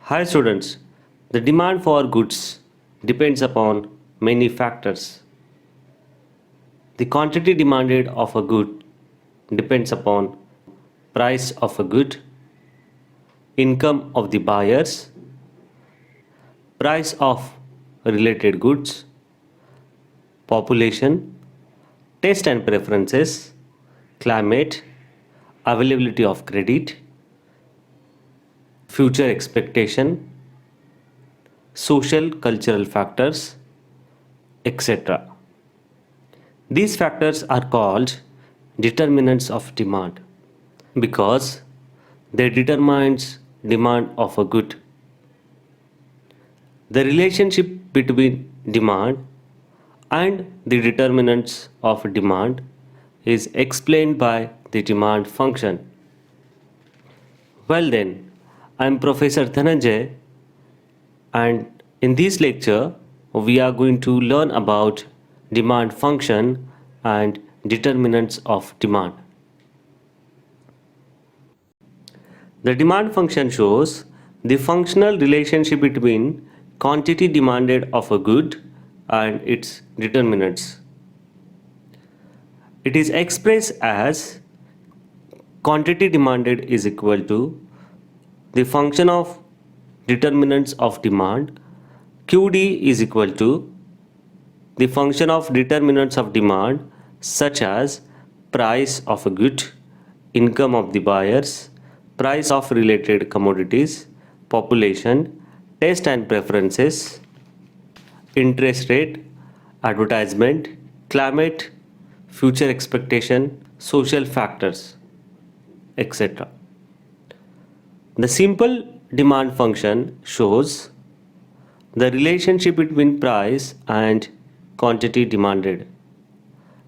Hi students, the demand for goods depends upon many factors. The quantity demanded of a good depends upon price of a good, income of the buyers, price of related goods, population, taste and preferences, climate, availability of credit, future expectation, social cultural factors, etc. These factors are called determinants of demand because they determines demand of a good. The relationship between demand and the determinants of demand is explained by the demand function. Well then, I am Professor Dhananjay, and in this lecture we are going to learn about demand function and determinants of demand. The demand function shows the functional relationship between quantity demanded of a good and its determinants. It is expressed as quantity demanded is equal to the function of determinants of demand. QD is equal to the function of determinants of demand such as price of a good, income of the buyers, price of related commodities, population, taste and preferences, interest rate, advertisement, climate, future expectation, social factors, etc. The simple demand function shows the relationship between price and quantity demanded,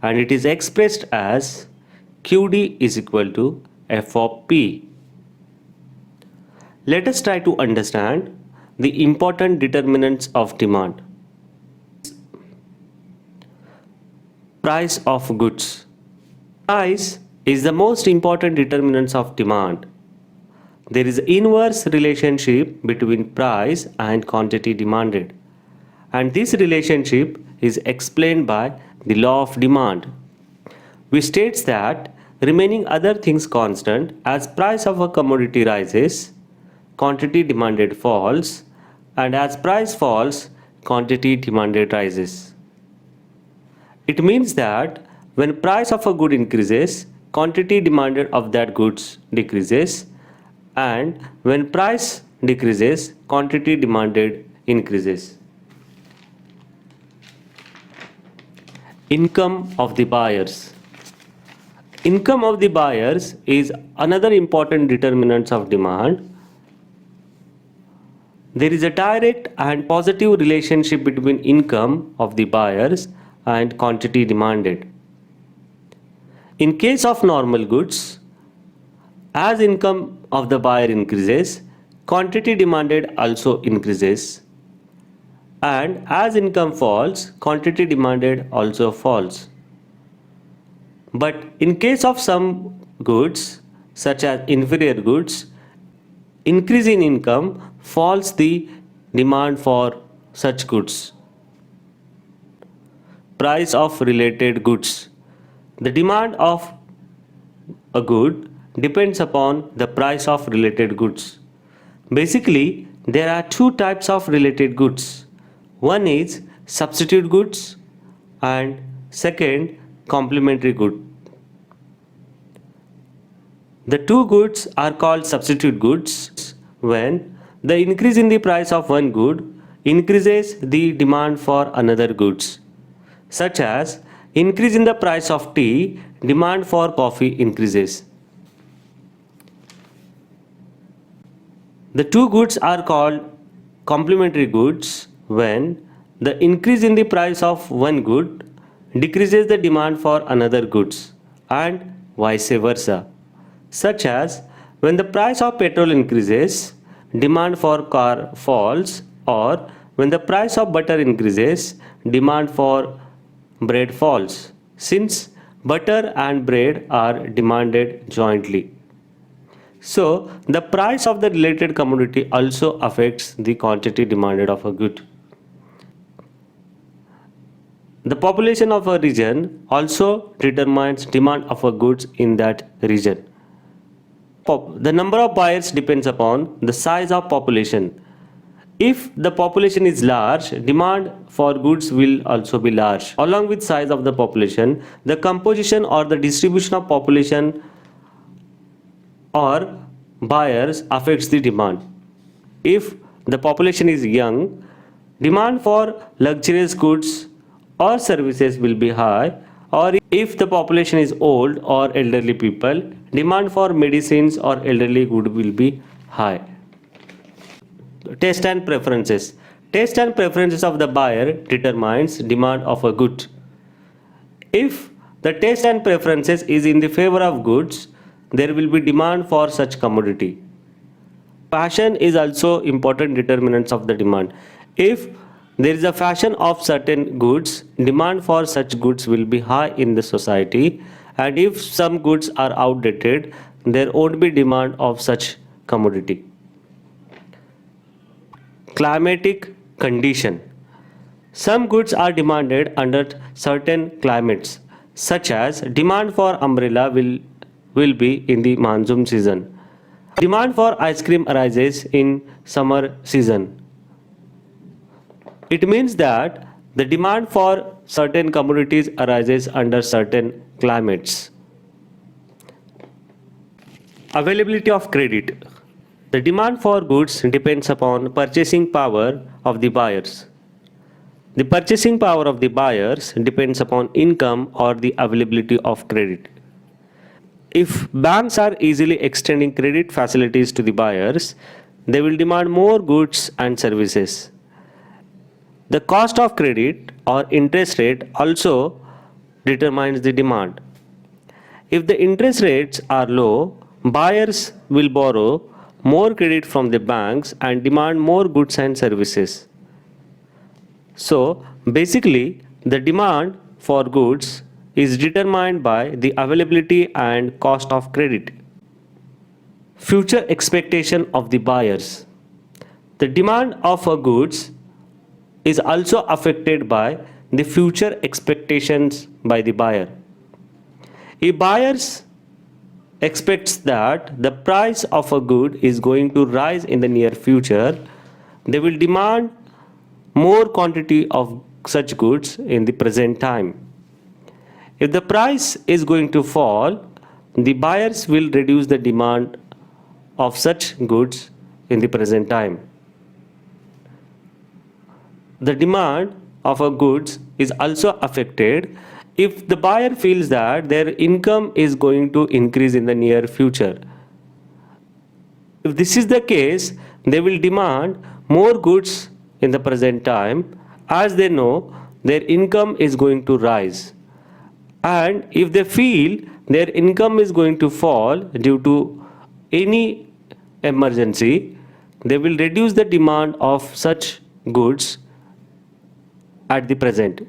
and it is expressed as QD is equal to F of P. Let us try to understand the important determinants of demand. Price of goods. Price is the most important determinant of demand. There is inverse relationship between price and quantity demanded, and this relationship is explained by the law of demand, which states that remaining other things constant, as price of a commodity rises, quantity demanded falls, and as price falls, quantity demanded rises. It means that when price of a good increases, quantity demanded of that goods decreases, and when price decreases, quantity demanded increases. Income of the buyers. Income of the buyers is another important determinant of demand. There is a direct and positive relationship between income of the buyers and quantity demanded. In case of normal goods, as income of the buyer increases, quantity demanded also increases, and as income falls, quantity demanded also falls. But in case of some goods, such as inferior goods, increase in income falls the demand for such goods. Price of related goods. The demand of a good depends upon the price of related goods. Basically, there are two types of related goods. One is substitute goods and second complementary good. The two goods are called substitute goods when the increase in the price of one good increases the demand for another goods, such as increase in the price of tea, demand for coffee increases. The two goods are called complementary goods when the increase in the price of one good decreases the demand for another goods, and vice versa, such as when the price of petrol increases, demand for car falls, or when the price of butter increases, demand for bread falls, since butter and bread are demanded jointly. So the price of the related commodity also affects the quantity demanded of a good. The population of a region also determines demand of a goods in that region. The number of buyers depends upon the size of population. If the population is large, demand for goods will also be large. Along with size of the population, the composition or the distribution of population or buyers affects the demand. If the population is young, demand for luxurious goods or services will be high, or if the population is old or elderly people, demand for medicines or elderly good will be high. Taste and preferences. Taste and preferences of the buyer determines demand of a good. If the taste and preferences is in the favor of goods, there will be demand for such commodity. Fashion is also important determinants of the demand. If there is a fashion of certain goods, demand for such goods will be high in the society, and if some goods are outdated, there won't be demand of such commodity. Climatic condition. Some goods are demanded under certain climates, such as demand for umbrella will be in the monsoon season. Demand for ice cream arises in summer season. It means that the demand for certain commodities arises under certain climates. Availability of credit. The demand for goods depends upon purchasing power of the buyers. The purchasing power of the buyers depends upon income or the availability of credit. If banks are easily extending credit facilities to the buyers, they will demand more goods and services. The cost of credit or interest rate also determines the demand. If the interest rates are low, buyers will borrow more credit from the banks and demand more goods and services. So basically, the demand for goods is determined by the availability and cost of credit. Future expectation of the buyers. The demand of a goods is also affected by the future expectations by the buyer. If buyers expects that the price of a good is going to rise in the near future, they will demand more quantity of such goods in the present time. If the price is going to fall, the buyers will reduce the demand of such goods in the present time. The demand of a goods is also affected if the buyer feels that their income is going to increase in the near future. If this is the case, they will demand more goods in the present time as they know their income is going to rise. And if they feel their income is going to fall due to any emergency, they will reduce the demand of such goods at the present.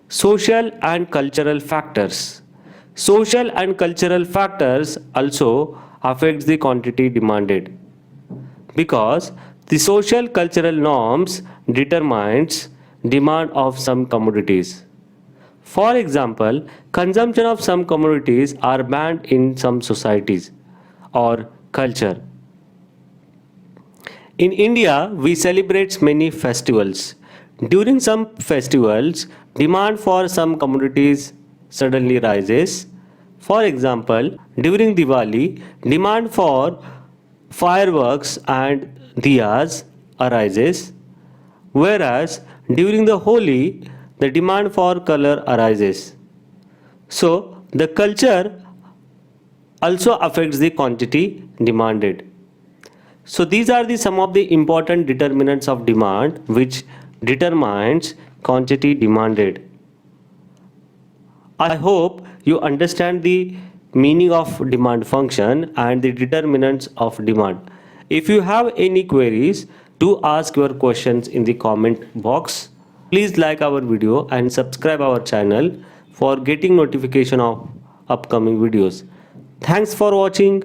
Social and cultural factors. Social and cultural factors also affects the quantity demanded, because the social cultural norms determines demand of some commodities. For example, consumption of some commodities are banned in some societies or culture. In India, we celebrate many festivals. During some festivals, demand for some commodities suddenly rises. For example, during Diwali, demand for fireworks and diyas arises, whereas during the Holi, the demand for color arises. So, the culture also affects the quantity demanded. So, these are the some of the important determinants of demand which determines quantity demanded. I hope you understand the meaning of demand function and the determinants of demand. If you have any queries, do ask your questions in the comment box. Please like our video and subscribe our channel for getting notification of upcoming videos. Thanks for watching.